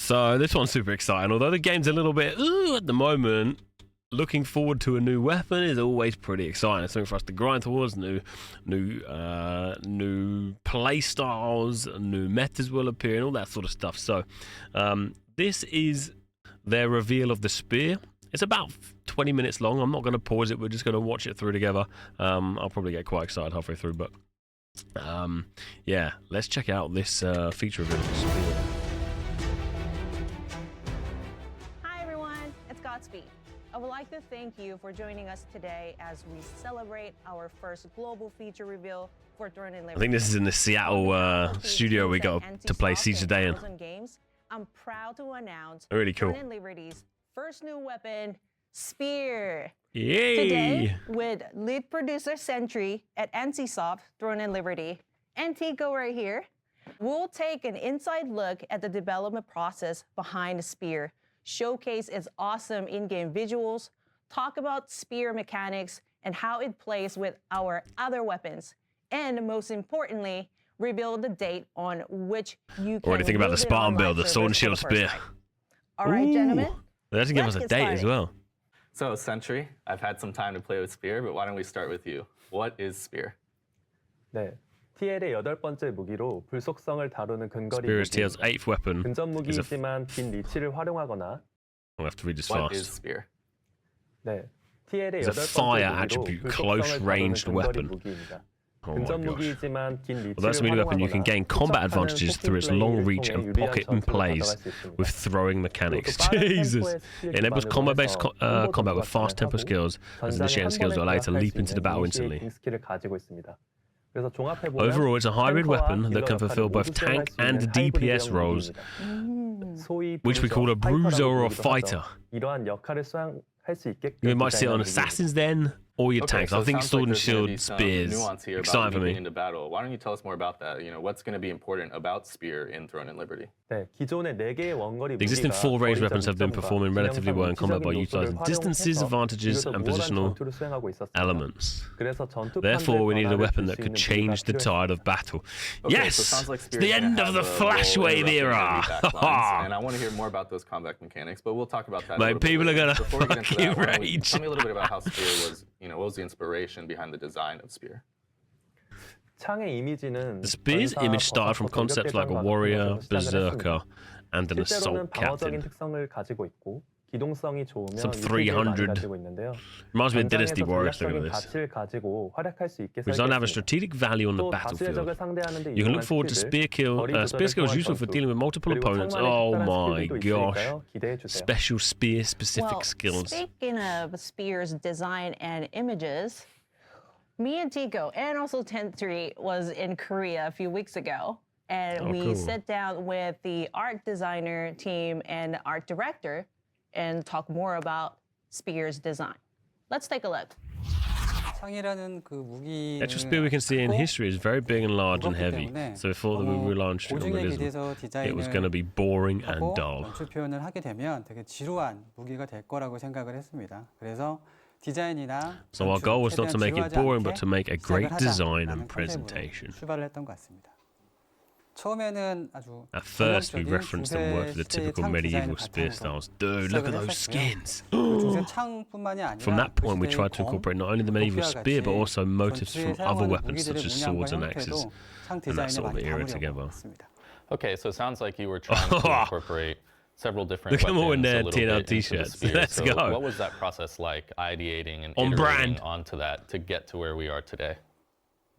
So this one's super exciting. Although the game's a little bit at the moment, looking forward to a new weapon is always pretty exciting. It's something for us to grind towards. New play styles, new metas will appear, and all that sort of stuff. So this is their reveal of the spear. It's about 20 minutes long. I'm not going to pause it. We're just going to watch it through together. I'll probably get quite excited halfway through, but yeah, let's check out this feature reveal of the spear. Hi everyone, it's Godspeed. I would like to thank you for joining us today as we celebrate our first global feature reveal for Throne and Liberty. I think this is in the Seattle studio we got to play Siege of Day in. I'm proud to announce Really cool. Throne and Liberty's first new weapon, Spear. Yay! Today, with lead producer Sentry at NCSoft, Throne and Liberty, and Tico right here, we'll take an inside look at the development process behind the Spear, showcase its awesome in-game visuals, talk about Spear mechanics and how it plays with our other weapons, and most importantly, reveal the date on which you can Already think about the Spartan build, the sword and shield spear. All right, gentlemen. They actually give us a date as well. So, Sentry, I've had some time to play with Spear, but why don't we start with you? What is Spear? 네, TL의 여덟 번째 무기로 불속성을 다루는 근거리 Spear is TL's 8th weapon. 근접 무기이지만 긴 리치를 활용하거나 I'll have to read this What is fast. Spear? 네, TL의 It's a 여덟 fire 번째 무기로 attribute, 불속성을 close-ranged 다루는 근거리 weapon. 무기입니다. Oh my 근접 gosh. 무기이지만 긴 Although it's a melee 리치를 weapon, you can gain combat advantages through its long reach and pocket and plays with throwing mechanics. Jesus! It enables combat-based combat with fast tempo skills and initiating skills that allow you to leap into the battle instantly. Overall, it's a hybrid weapon that can fulfill both tank and DPS roles, which we call a bruiser or a fighter. You might see it on Assassins then, or your tanks. So I it think sounds sword like and there's gonna shield be some spears. nuance here about Exciting for leaping me. into battle. Why don't you tell us more about that? You know, what's going to be important about Spear in Throne and Liberty? 네, 기존의 네 개의 원거리 The existing 무기가 full range 거리적 weapons have been 이점과 performing relatively well in combat by 지형상 utilizing 위치적인 distances, 요소를 advantages, 활용해서 and 유효한 positional 전투를 수행하고 있었습니다. elements. 그래서 전투 Therefore, we 판도의 needed a 변화를 weapon 줄 that 수 could 있는 change 무기가 the 필요했습니다. tide of battle. Okay, Yes! so it sounds like It's Spear's the gonna end of have the a Flash role Wave interrupting era! heavy backlines, and I want to hear more about those combat mechanics, but we'll talk about that. Mate, people are gonna Before we get into that, fucking why don't we- rage. Tell me a little bit about how Spear was, what was the inspiration behind the design of Spear? 창의 이미지는 The spear's 전사, image started from 버섯과 concepts like a 공격대장과 warrior, 같은 것에서 시작을 berserker, and an 실제로는 assault 방어적인 captain. 특성을 가지고 있고 기동성이 좋으며 Some 유통기를 많이 300. 가지고 있는데요. Reminds me of Dynasty 전장에서 Warriors, look at 전략적인 this. 가치를 가지고 활약할 수 있게 Which doesn't have a 설계했습니다. strategic value on the 또 다수의 적을 battlefield. 상대하는 데 You can 유용한 look forward to 스킬들, spear skills useful for dealing with multiple 그리고 opponents. 성만의 Oh 특별한 my 스킬들도 gosh. 있으니까요. 기대해 주세요. Special spear specific Well, skills. speaking of Spear's design and images, me and Tico and also 10-3 was in Korea a few weeks ago, and we cool. sat down with the art designer team and art director and talk more about Spear's design. Let's take a look. 창이라는 그 무기 The actual spear we can see in history is very big and large and heavy. So we thought that we relaunched 고증에 realism. 기대서 It was going to 디자인을 be boring and 하고 dull. 연출 표현을 하게 되면 되게 지루한 무기가 될 거라고 생각을 했습니다. 그래서 디자인이나 So our 연출, goal was not to 최대한 make it 지루하지 boring, 않게 but to make a great 시작을 design 하자라는 and presentation. 컨셉으로 출발을 했던 것 같습니다. 처음에는 아주 At first, we 전형적인 referenced and worked with the 중세 시대의 typical 창 medieval 디자인을 spear 바탕으로 styles. Dude, look at 시작을 those 했었고요. skins. 그 중세 창뿐만이 아니라 From that point, we 그 tried to 시대의 검, incorporate not only the medieval 도피와 spear, but 같이 also motifs 전투에 from other 사용하는 weapons such 무기들의 as 문양과 swords and axes, 형태도 창 and that 디자인에 sort of 많이 era 담으려고 together. 했습니다. Okay, so it sounds like you were trying to incorporate several different Look at them all in weapons a their little TNL bit into the t-shirts. Spear. Let's So go. what was that process like, ideating and On iterating brand. onto that to get to where we are today?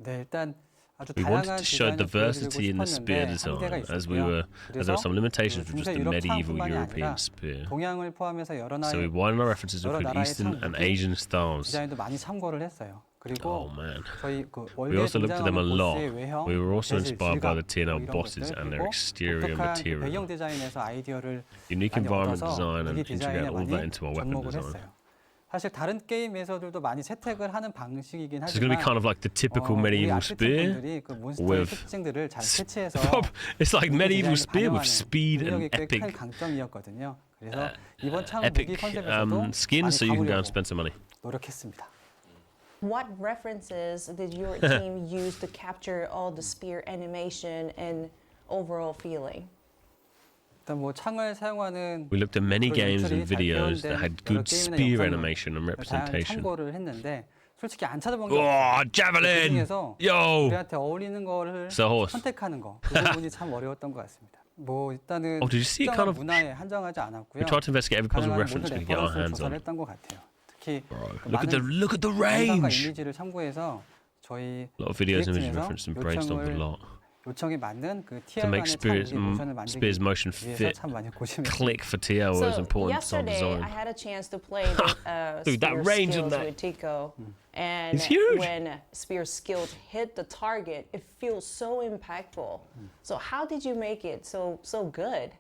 네, 일단 아주 We wanted 다양한 to show 디자인을 diversity in the spear 보여드리고 design, 싶었는데 as 한계가 there were 있었고요. some limitations 그리고 with just 중세 the 유럽 medieval 창뿐만이 European 아니라 spear. 동양을 포함해서 여러 So we 나라의 widened our references to 여러 include 나라의 Eastern 창 and 무기 Asian styles. 디자인도 많이 참고를 했어요. Oh 그리고 man. 저희 그 We 월드에 also looked at them a 등장하는 lot. 보스의 외형, We were also 배슬 inspired by the 질감, TNL 이런 bosses 것들, and their 그리고 exterior 독특한 그 배경 material. 디자인에서 아이디어를 Unique 많이 environment 얻어서 design and 무기 디자인에 integrate all 많이 that into our weapon 접목을 design. 했어요. 사실 다른 게임에서들도 많이 채택을 하는 방식이긴 So it's going to be kind 하지만 of like the typical 우리 medieval 아티스트 spear. 분들이 그 몬스터의 with 특징들을 잘 캐치해서 It's like medieval 디자인을 spear with 반영하는 speed 능력이 and 꽤 epic 큰 강점이었거든요. 그래서 이번 창 epic 무기 컨셉에서도 skins, so you can go and 많이 spend some money. 노력했습니다. What references did your team use to capture all the spear animation and overall feeling? 일단 뭐 창을 사용하는 We looked at many 그런 games 연출이 and 잘 videos that 표현된 had 여러 good 게임이나 spear 영상을 animation and 다양하게 representation. 참고를 했는데 솔직히 안 찾아본 게 Oh, 없어요. 그 javelin! 중에서 Yo! 우리한테 어울리는 거를 It's a horse. 선택하는 거 그 부분이 참 어려웠던 것 같습니다. 뭐 일단은 Oh, did you see it kind 특정한 of- 문화에 한정하지 않았고요. We tried to investigate every possible 가능한 reference 모든 we could get our 레퍼런스를 hands 조사를 on. 했던 것 같아요. 특히 그 Look at the 영상과 range! 이미지를 참고해서 저희 A lot of videos and 기획진에서 images referenced and brainstormed a lot. 요청에 맞는 그 To make TR만의 참 모션을 Spear's 만들기 motion 위해서 fit, 참 많이 고심했습니다. click for TL was So important to our yesterday, design. I had a chance to play with Dude, that Spear range in skills that- with Tico, and It's huge. when Spear skills hit the target, it feels so impactful. So how did you make it so good?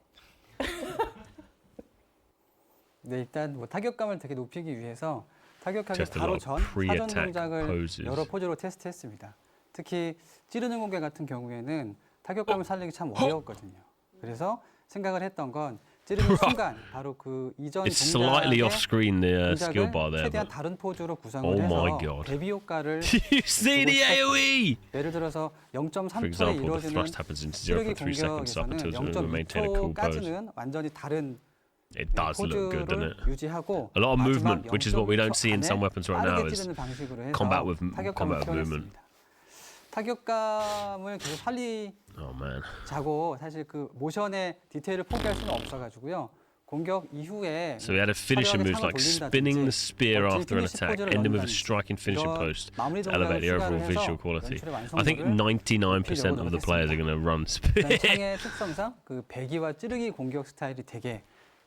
네, 일단 뭐 타격감을 되게 높이기 위해서 타격하기 Tested a 바로 lot 전 of 사전 pre-attack 동작을 poses. 여러 포즈로 테스트했습니다. 특히 찌르는 공격 같은 경우에는 타격감을 살리기 참 어려웠거든요. 그래서 생각을 했던 건 찌르는 순간 바로 그 이전 It's slightly 동작의 off screen the skill bar 동작을 there. 최대한 But 다른 포즈로 구성을 Oh my 해서 God. 대비 효과를 you see the AOE? 예를 들어서 For 0.3초에 example, the 이루어지는 thrust happens in 0.3 찌르기 seconds up 공격에서는 until we maintain a cool pose. 0.2초까지는 완전히 다른 It does look good, doesn't 포즈를 it? 유지하고 A lot of 마지막 movement, which is what we don't see in 0.2초 some weapons right 안에 now, 빠르게 is 찌르는 방식으로 해서 combat with 타격감을 movement. 표현했습니다. 타격감을 계속 Oh man. 살리자고 사실 그 모션의 디테일을 포기할 수는 없어가지고요. 공격 이후에 So we had to finish a move like spinning the spear after an attack, ending with a striking finishing post to elevate the overall visual quality. I think 99% of the players are going to run spear. 창의 특성상 그 배기와 찌르기 공격 스타일이 되게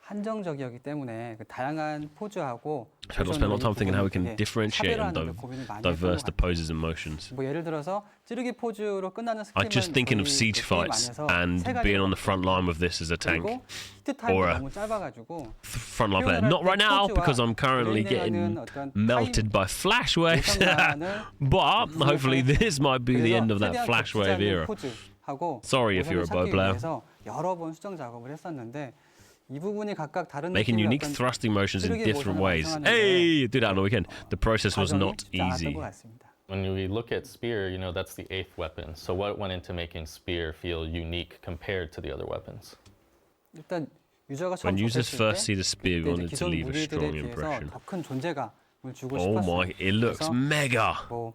한정적이었기 때문에 그 다양한 포즈하고 So we'll spend a lot of time thinking how we can 되게 differentiate and 차별화하는 데 고민을 많이 했던 diverse 것 the 같아요. poses and motions. 뭐 예를 들어서 찌르기 포즈로 끝나는 I'm just thinking of 스킬만 siege fights and being on the front line with this as a tank. 그리고 히트 타임이 or a 너무 짧아가지고 Front line player. Not right now because I'm currently getting melted by Flash Waves. But hopefully this might be the end of that Flash Wave era. Sorry if you're a bow player. 여러 번 수정 작업을 했었는데 이 부분이 각각 다른 Making 느낌의 unique 어떤 thrusting motions in 찌르기 different 모션을 ways. 완성하는 Hey, did that on the weekend. The process was 과정이 not 쉽지 않았던 easy. 것 같습니다. When we look at spear, you know, that's the 8th weapon. So what went into making spear feel unique compared to the other weapons? 일단 유저가 처음 When users 접했을 first 때 see the spear, we 그때 wanted to 기존 leave a 무기들에 strong 비해서 impression. 더 큰 존재감을 주고 Oh 싶었어요. my, it looks 그래서 mega. 뭐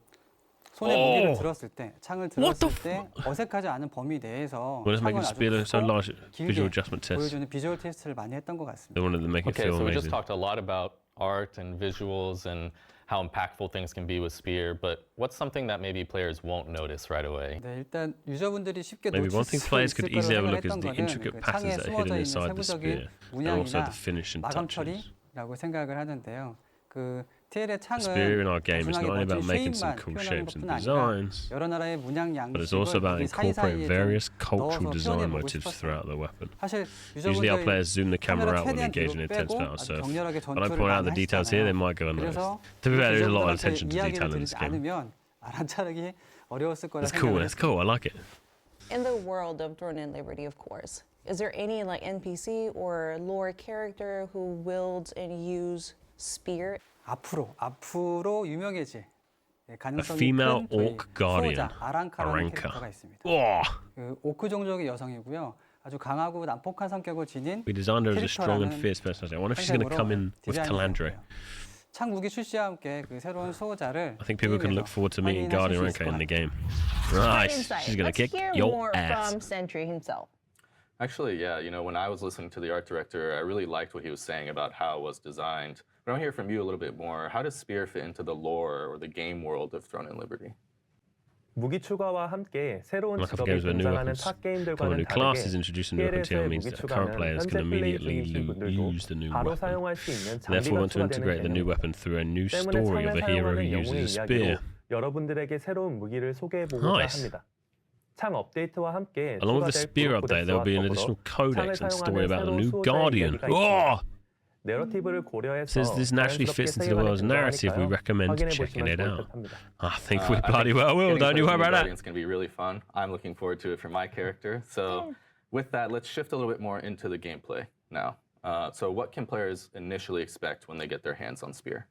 손에 무기를 Oh. 들었을 때, 창을 What 들었을 the 때 어색하지 않은 범위 내에서 Well, let's make 창을 a 아주 spear so 크고 large visual 길게 adjustment test. 보여주는 비주얼 테스트를 많이 했던 것 같습니다. They wanted to make it Okay, feel so we just amazing. talked a lot about art and visuals and how impactful things can be with spear, but what's something that maybe players won't notice right away? 네, 일단 유저분들이 쉽게 Maybe one 놓칠 thing 수 players 있을 could easily 거라고 overlook is 생각했던 the 거는 intricate 그 patterns 창에 that are 숨어져 hidden 있는 inside the 세부적인 spear, and also 문양이나 the finishing 마감 touches. 처리라고 생각을 하는데요. 그 TL의 창은 Spear in our game is 단순하게 not only about 멋진 making some 쉐입만 cool 표현하는 shapes and 것뿐 아니라 designs, 여러 나라의 문양 but it's also 양식을 about 무기 incorporating 사이사이에 various 좀 cultural 넣어서 design 표현해보고 motifs 싶었어요. throughout the weapon. 사실 Usually our 유저분들이 players zoom the camera out when 최대한 they engage in 뒤로 intense 빼고 battle, 아주 so if 격렬하게 I don't 전투를 point out 많이 the details here, they 하시잖아요. might go unnoticed. 그래서 To be fair, there's a lot of 유저분들한테 attention to 이야기를 detail in 드리지 this game. 않으면 알아차리기 어려웠을 거라 That's cool, 생각을 that's cool, I like it. In the world of Throne and Liberty, of course, is there any like NPC or lore character who wields and use spear? 앞으로 유명해질 A 가능성이 female 큰 저희 orc guardian, 수호자 아랑카라는 Aranka. 캐릭터가 있습니다. Oh, 그 오크 종족의 여성이고요. 아주 강하고 난폭한 성격을 지닌 we designed her as a strong and 캐릭터라는 fierce personality. I wonder if she's going to come in with Talandre. 창 무기 출시와 함께 그 새로운 수호자를 I think people can look forward to meeting 확인하실 Guardian 수 있을 Ranka 것 in the 같아요. game. Inside. Nice. She's going to Let's kick hear your more ass. from Sentry himself. Actually, yeah, you know, when I was listening to the art director, I really liked what he was saying about how it was designed. But I want to hear from you a little bit more. How does Spear fit into the lore or the game world of Throne and Liberty? 무기 추가와 함께 새로운 Like other 직업이 games where new 등장하는 weapons 탑 come with 게임들과는 new classes, 다르게 introducing new weapon tail TL에서의 means 무기 that current 추가는 players can 현재 플레이 immediately 중이신 분들도 use the new 바로 weapon. 사용할 수 있는 Therefore, we 장비가 want to 추가되는 integrate the new 개념입니다. weapon through a new 때문에 story of 창을 a hero who 사용하는 uses a 영웅의 spear. 이야기로 여러분들에게 새로운 무기를 소개해보고자 Nice. 합니다. 창 업데이트와 함께 Along with the 추가될 spear 블록 update, there will be an additional 코덱스와 codex and 더불어 story about the 창을 new 사용하는 Guardian. 새로운 수호자의 Oh! 이야기가 내러티브를 고려해서 Since this naturally fits into the world's narrative, we recommend checking it out. I think we bloody well will, don't you worry about that. It's going to be really fun. I'm looking forward to it for my character. So with that, let's shift a little bit more into the gameplay now. So what can players initially expect when they get their hands on Spear?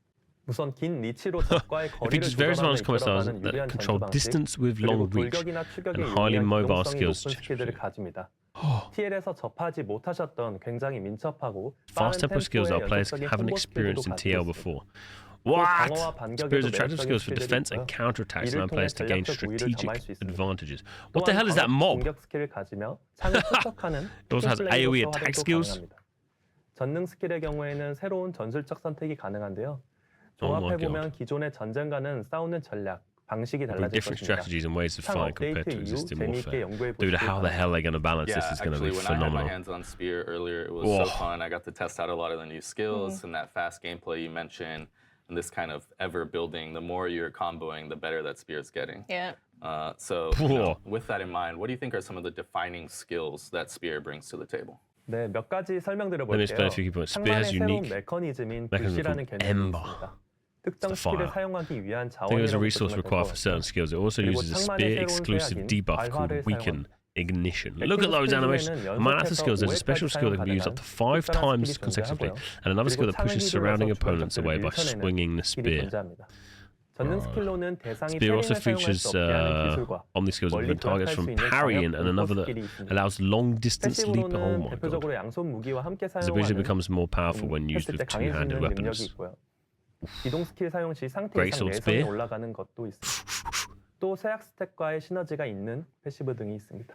우선 긴 리치로 적과의 It 거리를 features various 조절하는 violence combat styles 이끌어가는 that 유리한 control 전투 방식, distance with 그리고 long reach 돌격이나 추격에 and highly 유리한 mobile 기동성이 skills. 높은 스킬들을 가집니다. TL에서 접하지 못하셨던 굉장히 민첩하고 Fast 빠른 tempo skills 템포의 our players 연속적인 haven't 콤보 experienced in 스킬도 TL 가지고 before. 또 What? 방어와 반격에도 Spears attractive 매력적인 skills for 스킬들이 defense and 있고요. counterattacks, 이를 allow 통해 players to gain 전략적 우위를 점할 수 strategic 있습니다. advantages. What the 또한 hell is that 방어, mob? 공격 스킬을 가지며 창을 투척하는 It also has AoE attack skills. 가능합니다. 전능 스킬의 경우에는 새로운 전술적 선택이 가능한데요. Oh my 종합해보면 기존의 전쟁과는 싸우는 전략, 방식이 There'll be 달라질 different 것입니다. strategies and ways of 창 fighting compared 업데이트 to 이후 existing 재미있게 warfare. 연구해 Dude, 보시길 how the hell are they 바랍니다. going to balance this? Yeah, It's going to be actually, when I had my phenomenal. hands on Spear earlier, it was Whoa. so fun. I got to test out a lot of the new skills and that fast gameplay you mentioned, and this kind of ever building. The more you're comboing, the better that Spear's getting. Yeah. So, with that in mind, what do you think are some of the defining skills that Spear brings to the table? 네, 몇 가지 설명드려 Let me 볼게요. explain a few key points. Spear has 상만의 새로운 unique 메커니즘인 mechanism 불씨라는 called 개념이 ember. 있습니다. 특정 It's the fire. 스킬을 사용하기 위한 I think there's a 자원이라고 resource 보시면 될것 required for certain 같아요. skills. It also 그리고 uses a 창만의 spear 새로운 exclusive 제약인 debuff called 발화를 Weaken 사용합니다. Ignition. Look at those animations. Among other skills, there's a special skill that can be used up to 5 times consecutively, and another skill that pushes surrounding opponents away by swinging the spear. 전능 스킬로는 대상이 Spear also 패링을 사용할 features 수 없게 하는 기술과 omni skills that 멀리 prevent targets 도약할 수 from 있는 parrying, 자력 and another 공포 that 스킬이 있습니다. allows long distance leap. Oh 패시브로는 my god. 대표적으로 양손 무기와 함께 The ability 사용하는 becomes more powerful when used 했을 때 with two-handed 강해지는 능력이 weapons. 있고요. 이동 스킬 사용 시 상태 Great 이상 sword 내성이 spear. 올라가는 것도 있습니다. 또 세약 스택과의 시너지가 있는 패시브 등이 있습니다.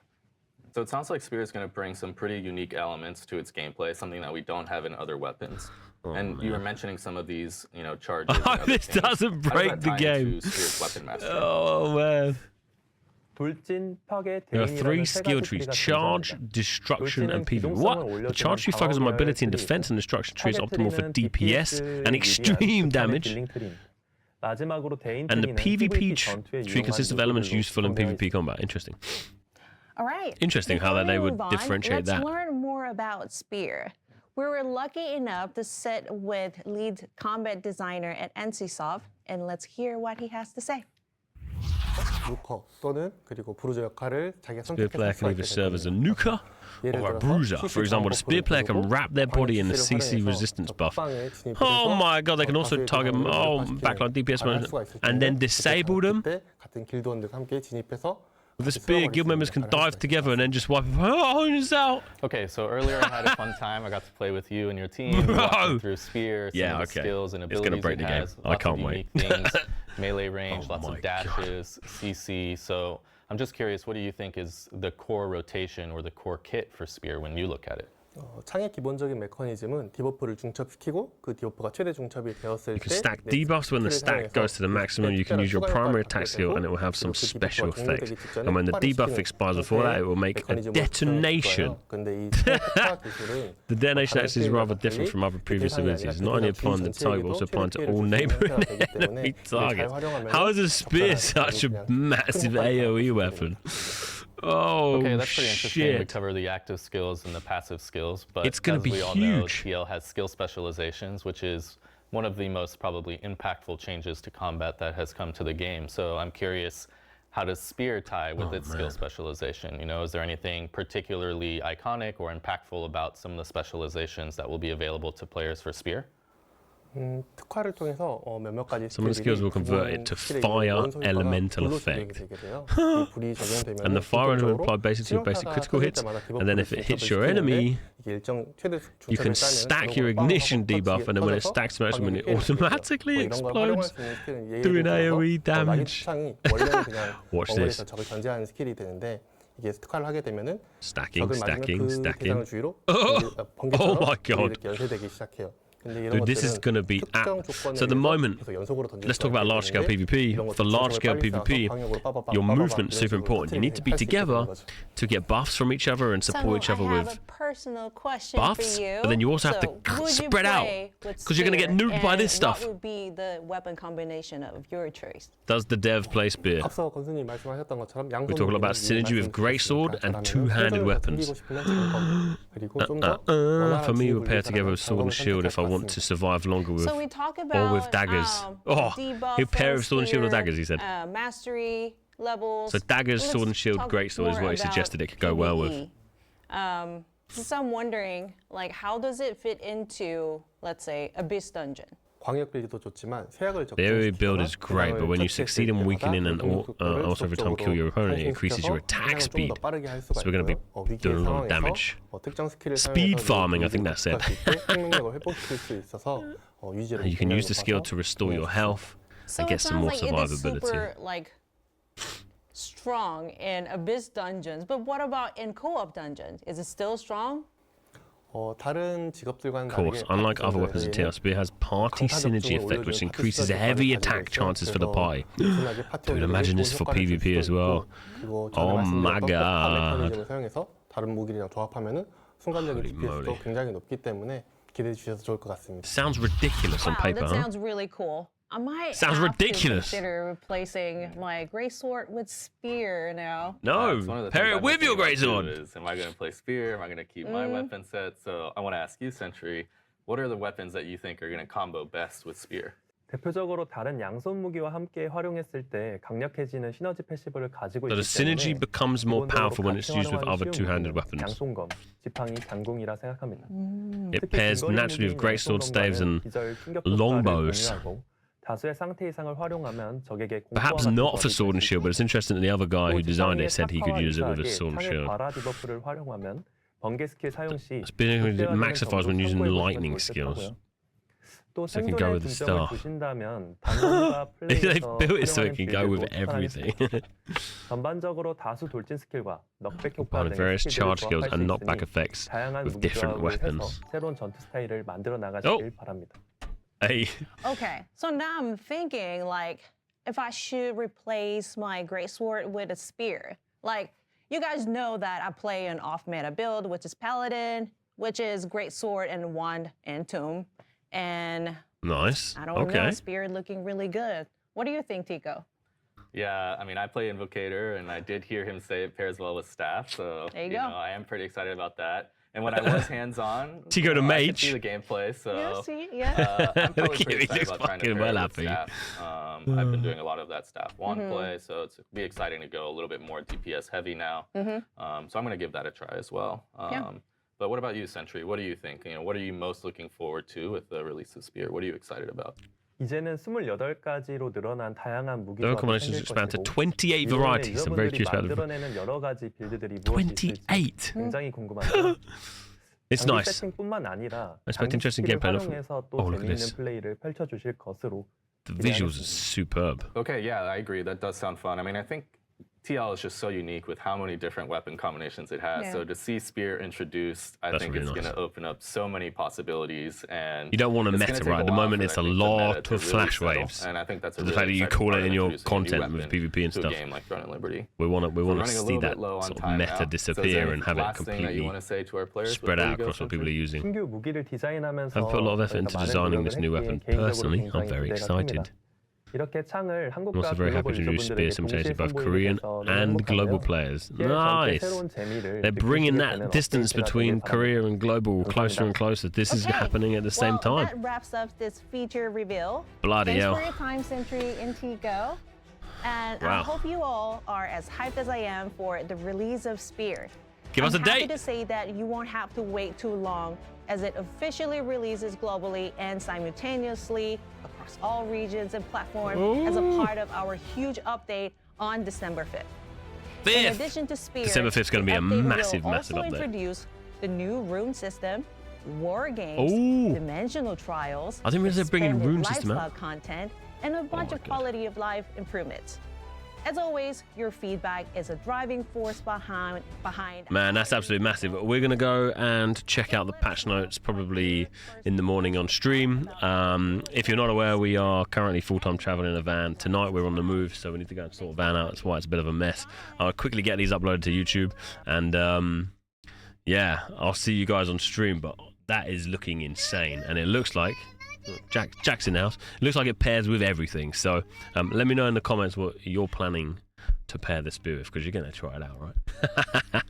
So it sounds like Spear is going to bring some pretty unique elements to its gameplay, something that we don't have in other weapons. And you were mentioning some of these, charges. and other This things. doesn't How break does the that tie game. into Spear's weapon mastery? Oh man. 돌진, 파괴, There are three 대인이라는 세 skill 가지 trees: 트리가 charge, 존재합니다. destruction, and PvP. 돌진은 What? 기동성을 The charge tree focuses on 올려주는 mobility and 방어계열 defense, and destruction tree is 파괴 optimal for 트리는 DPS and DPS extreme 를 damage. 위한 딜링 트리입니다. 마지막으로 대인 And the 트리는 PvP 전투에 tree consists of 유용한 elements 요소들로 useful in 구성되어 PvP 있습니다. combat. Interesting. All right. Interesting how Before that they we would move on, differentiate let's that. learn more about Spear. We were lucky enough to sit with lead combat designer at NCSoft, and let's hear what he has to say. 누커 또는 그리고 브루저 역할을 자기가 Spear player 선택해서 can either serve as a nuker 예를 or a 들어서 bruiser. CC For example, the spear player can wrap their body in the CC resistance buff. Oh my god, they can also target backline DPS and then disable them. 같은 길드원들과 함께 진입해서 With the spear, guild members can dive together and then just wipe us out. Okay, so earlier I had a fun time. I got to play with you and your team, walking through Spear, some Yeah, of the okay. skills and It's abilities gonna break it the game. has. I Lots can't of wait. unique things, melee range, Oh lots my of dashes, CC. So I'm just curious, what do you think is the core rotation or the core kit for Spear when you look at it? 창의 기본적인 메커니즘은 디버프를 중첩시키고 그 디버프가 최대 중첩이 되었을 You can 때 stack debuffs. When the stack goes to the maximum, you can use your primary attack skill and it will have some special effect. And when the debuff expires before that, it will make a detonation. The detonation actually is rather different from other previous abilities. Not only applying to the target, but also applying to all neighboring enemy targets. How is a spear such a massive AoE weapon? Oh, Okay, that's pretty interesting. We shit. cover the active skills and the passive skills, but It's gonna as be we all know, huge. TL has skill specializations, which is one of the most probably impactful changes to combat that has come to the game. So I'm curious, how does Spear tie with its skill specialization? Is there anything particularly iconic or impactful about some of the specializations that will be available to players for Spear? 특화를 통해서 몇몇 가지 Some of the skills will convert it to fire elemental effect. And the fire element will apply basically to basic critical hits, and then if it hits your enemy, you can stack your ignition debuff, and then when it stacks maximum, it automatically explodes, doing AoE damage. Watch this. 적을 견제하는 스킬이 되는데 이게 특화를 하게 되면은 Stacking, 적을 맞으면 stacking, 그 stacking. 대상을 주위로 Oh my god. 이렇게 연쇄되기 시작해요. Dude, this is going to be so at the moment, let's talk about large-scale PvP. For large-scale PvP, your movement is super important. You need to be together to get buffs from each other and support each other I have with a personal question buffs, for you. but then you also have to would you spread out, play with 'cause you're gonna get Spear, nuked by this and stuff. What would be the weapon combination of your choice? Does the dev play spear? 앞서 건수님 말씀하셨던 것처럼 양손 We're talking about synergy with greatsword and two-handed weapons. 그리고 좀더 For me, we pair together with sword and shield if I want to survive longer with. So we talk Or about with daggers. Oh, debuff he pairs and sword and shield with Spear, daggers, he said. Mastery levels. So daggers, Let's sword and shield, talk greatsword is more what he about suggested it could go well with. PvE. So I'm wondering, how does it fit into, let's say, Abyss Dungeon? 광역 빌드도 좋지만 세약을 The AoE build is great, but when you succeed in weakening and also every time kill your opponent, it increases your attack speed. So we're going to be doing a lot of damage. Speed farming, I think that's it. You can use the skill to restore your health and get some more survivability. Super, like, strong in Abyss dungeons, but what about in co-op dungeons? Is it still strong? 다른 직업들과는 Of course, unlike other weapons in TR, Spear has party synergy effect, which increases heavy attack chances for the party. Dude, imagine this for PvP as well. Oh my god. 다른 무기랑 조합하면은 순간적인 DPS도 굉장히 높기 때문에 기대해 주셔서 좋을 것 같습니다. Sounds ridiculous on Wow, paper, that huh? sounds really cool. I might Sounds have ridiculous. to consider replacing my greatsword with spear now. No, pair it with your greatsword. Am I going to play spear? Am I going to keep my weapon set? So I want to ask you, Sentry, what are the weapons that you think are going to combo best with spear? 대표적으로 다른 양손 무기와 함께 활용했을 때 강력해지는 시너지 패시브를 가지고 So the 있기 synergy 때문에 becomes more 기본적으로 powerful when it's 같이 used with 활용하기 other 쉬운 two-handed 무기는 weapons. 양손검, 지팡이, 장궁이라 생각합니다. It 특히 pairs 근거리 naturally with 무기인 greatsword staves 양손검과는 and 기절 충격 longbows. 효과를 공유하고 다수의 상태 이상을 활용하면 적에게 Perhaps 공포와 not 같은 for sword and shield, but it's interesting that the other guy who designed it said he could use it with a sword and 창의 shield. 발화 디버프를 활용하면 번개 스킬 사용 시 Spear 극대화되는 maxifies when 점수 using 첨부해 보시면 lightning 좋을 듯 skills. 하고요. 또 So it can go 생존의 with the 중점을 staff. 두신다면 당근과 They 플레이에서 built it so it 활용하는 can go with 빌드도 everything. 추천하겠습니다. 전반적으로 다수 돌진 스킬과 넉백 효과 Combine 등의 various 스킬들을 charge skills 조합할 수 and knockback 있으니 effects 다양한 with 무기 different 조합을 해서 weapons. 새로운 전투 스타일을 만들어 나가시길 바랍니다. Hey, Okay, so now I'm thinking like if I should replace my greatsword with a spear. Like you guys know that I play an off-meta build, which is paladin, which is greatsword and wand and tomb, and nice. I don't know, spear looking really good. What do you think, Tico? Yeah, I mean, I play Invocator, and I did hear him say it pairs well with staff, so There you go. know, I am pretty excited about that. And when I was hands-on, Tico the I could mage. see the gameplay, so Yeah, see, yeah. I'm probably Look at pretty him, he excited looks about trying to fucking pair well it with happy. staff. I've been doing a lot of that staff wand play, so it's be exciting to go a little bit more DPS heavy now. So I'm going to give that a try as well. But what about you, Sentry? What do you think? You know, what are you most looking forward to with the release of Spear? What are you excited about? 이제는 28가지로 늘어난 다양한 무기 The 조합이 combinations 생길 expand to 것이고 28 varieties. I'm very 유저분들이 curious about the 만들어내는 여러 가지 빌드들이 무엇이 있을지 28. 굉장히 궁금한데요. It's 장비 nice. 세팅뿐만 아니라 I expect 장비 interesting 스킬을 gameplay. 활용해서 또 Oh, look at 재미있는 this. 플레이를 펼쳐주실 것으로 The visuals are superb. Okay, yeah, I agree. That does sound fun. I mean, I think TL is just so unique with how many different weapon combinations it has. Yeah. So to see Spear introduced, I That's think really it's nice. going to open up so many possibilities. And You don't want a it's gonna meta, take right? At the while moment, for, it's a I think, the meta lot to of really flash settle. waves. And I think that's a The really fact that you exciting call part it of in your introducing a new content with weapon PvP and to a stuff. game like Throne and Liberty. We want We're to running a see little that bit low on sort of time meta now. So is there disappear any and have it last thing that you completely want to say to our players spread before out we go, across what people are Sentry? using. 신규 무기를 디자인하면서 I've put a lot of effort 저희가 into 많은 designing 노력을 this new 했기에 weapon. 개인적으로 Personally, I'm 굉장히 very 기대가 excited. 큽니다. 이렇게 창을 I'm 한국과 also very happy 글로벌 to introduce Spear 유저분들에게 simultaneously 동시에 both 선보이게 Korean 돼서 너무 and global 행복하고요. players. 피해 전체 Nice. 새로운 재미를 They're bringing 느끼시게 that 되는 distance 업데이트가 between 되길 Korea 바랍니다. and global closer and closer. This is Okay, happening at the same well, time. that wraps up this feature reveal. Bloody Thanks hell. for your time, Sentry and Tico. And I Wow. hope you all are as hyped as I am for the release of Spear. Give us a I'm happy date. to say that you won't have to wait too long as it officially releases globally and simultaneously across all regions and platforms as a part of our huge update on December 5th. In 5th. addition to Spear, December 5th is gonna the be a update massive, will massive also update. introduce the new rune system, war games, Ooh. dimensional trials, I didn't realize they're bringing expanded rune system out. lifestyle content, and a bunch my of God. quality of life improvements. As always, your feedback is a driving force behind. Man, that's absolutely massive. We're going to go and check out the patch notes probably in the morning on stream. If you're not aware, we are currently full-time traveling in a van. Tonight we're on the move, so we need to go and sort the van out. That's why it's a bit of a mess. I'll quickly get these uploaded to YouTube. And yeah, I'll see you guys on stream. But that is looking insane. And it looks like... Jack's in the house. It looks like it pairs with everything. So let me know in the comments what you're planning to pair the Spear with, because you're going to try it out, right?